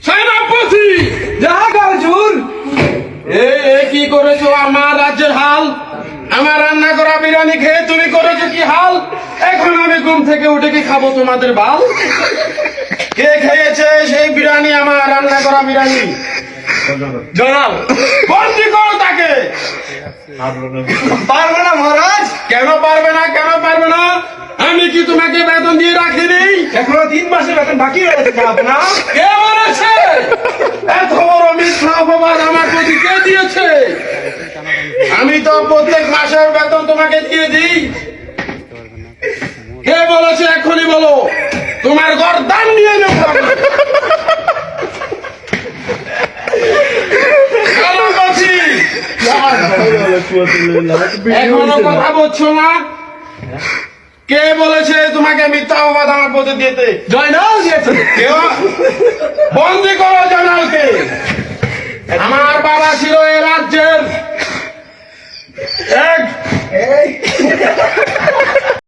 সেনাপতি জাহাগা হুজুর। কি করেছো আমার রাজ্যের হাল? আমার রান্না করা বিরিয়ানি খেয়ে তুমি করেছো কি হাল? এখন আমি ঘুম থেকে উঠে কি খাবো তোমাদের বাল? কে খেয়েছে সেই বিরিয়ানি, আমার রান্না করা বিরিয়ানি? জনাব বন্দি করো তাকে। পারবে না মহারাজ, কেন পারবে না, কেন পারবে না? আমি কি তোমাকে বেতন দিয়ে রাখিনি? এখনো 3 মাসের বেতন বাকি রয়েছে জনাব না। কে বলেছে? এত বড় মিথ্যা অপবাদ আমার প্রতি কে দিয়েছে? আমি তো প্রত্যেক মাসের বেতন তোমাকে দিয়ে দিই। কে বলেছে এখনই বলো, তোমার গর্দান নিয়ে নেব আমি। কেন বলছি? এখনো কথা বলছো না? কে বলেছে তোমাকে মিথ্যা অপবাদ আমার প্রতি দিতে? জয়নাল দিয়েছে। কেউ? বন্দি করো জয়নালকে। আমার বাবা ছিল এই রাজ্যের এক